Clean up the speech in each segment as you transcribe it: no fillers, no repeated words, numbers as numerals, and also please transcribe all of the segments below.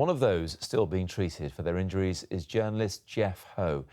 One of those still being treated for their injuries is journalist Geoff Ho.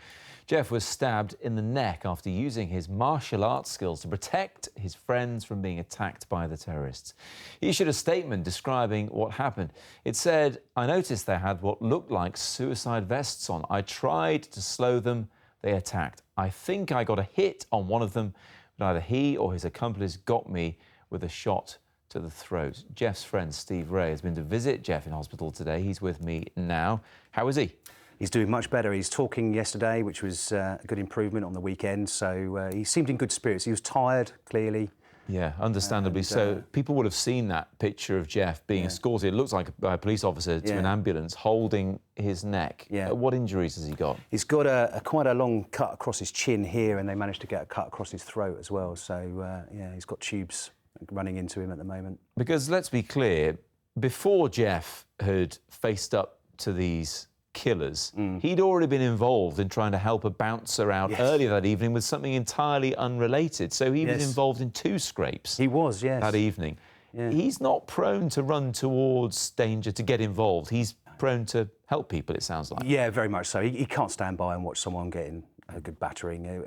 Geoff was stabbed in the neck after using his martial arts skills to protect his friends from being attacked by the terrorists. He issued a statement describing what happened. It said, "I noticed they had what looked like suicide vests on. I tried to slow them. They attacked. I think I got a hit on one of them, but either he or his accomplice got me with a shot to the throat." Geoff's friend Steve Ray has been to visit Geoff in hospital today. He's with me now. How is he? He's doing much better. He's talking yesterday, which was a good improvement on the weekend. So he seemed in good spirits. He was tired, clearly. Yeah, understandably so. People would have seen that picture of Geoff being escorted, it looks like by a police officer, to an ambulance, holding his neck. Yeah. What injuries has he got? He's got quite a long cut across his chin here, and they managed to get a cut across his throat as well. So, yeah, he's got tubes running into him at the moment. Because let's be clear, before Geoff had faced up to these killers, he'd already been involved in trying to help a bouncer out earlier that evening with something entirely unrelated. So he was involved in 2 scrapes. He was, yes. That evening. Yeah. He's not prone to run towards danger to get involved. He's prone to help people, it sounds like. Yeah, very much so. He can't stand by and watch someone getting a good battering.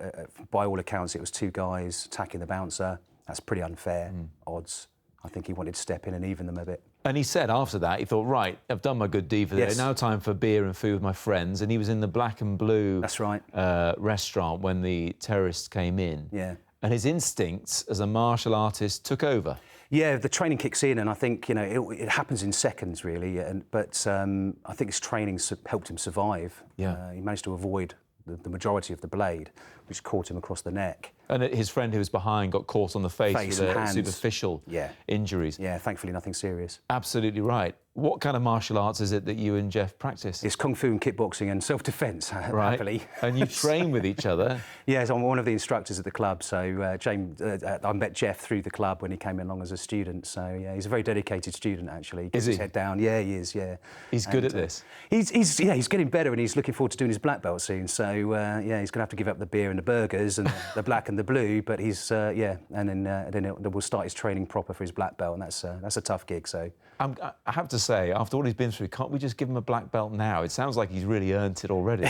By all accounts, it was 2 guys attacking the bouncer. That's pretty unfair odds. I think he wanted to step in and even them a bit. And he said after that, he thought, right, I've done my good deed for the day. Now time for beer and food with my friends. And he was in the Black and Blue restaurant when the terrorists came in. Yeah. And his instincts as a martial artist took over. Yeah, the training kicks in, and I think, you know, it happens in seconds, really. But I think his training helped him survive. Yeah. He managed to avoid the majority of the blade, which caught him across the neck. And his friend who was behind got caught on the face with superficial injuries. Yeah, thankfully nothing serious. Absolutely right. What kind of martial arts is it that you and Geoff practice? It's kung fu and kickboxing and self-defence, happily. And you train with each other? Yes, I'm one of the instructors at the club. So I met Geoff through the club when he came along as a student. So yeah, he's a very dedicated student, actually. Is he? His head down. Yeah, he is. Yeah. He's good at this. He's getting better, and he's looking forward to doing his black belt soon. So yeah, he's going to have to give up the beer and the burgers and the black and the blue. But he's and then we'll start his training proper for his black belt, and that's a tough gig. So I have to say, after all he's been through, can't we just give him a black belt now? It sounds like he's really earned it already.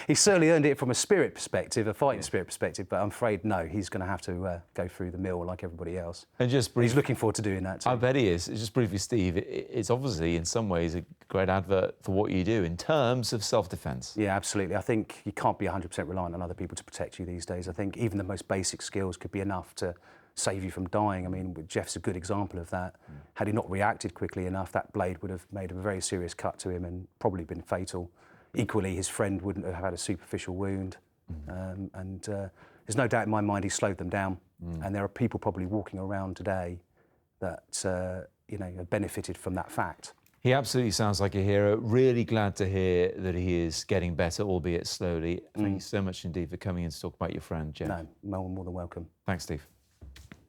He's certainly earned it from a spirit perspective, a fighting spirit perspective, but I'm afraid, no, he's going to have to go through the mill like everybody else. And just he's looking forward to doing that too. I bet he is. Just briefly, Steve, it's obviously in some ways a great advert for what you do in terms of self-defence. Yeah, absolutely. I think you can't be 100% reliant on other people to protect you these days. I think even the most basic skills could be enough to save you from dying. I mean, Geoff's a good example of that. Had he not reacted quickly enough, that blade would have made a very serious cut to him and probably been fatal. Equally, his friend wouldn't have had a superficial wound. There's no doubt in my mind he slowed them down. And there are people probably walking around today that you know, have benefited from that fact. He absolutely sounds like a hero. Really glad to hear that he is getting better, albeit slowly. Thank you so much indeed for coming in to talk about your friend, Geoff. No, more than welcome. Thanks, Steve.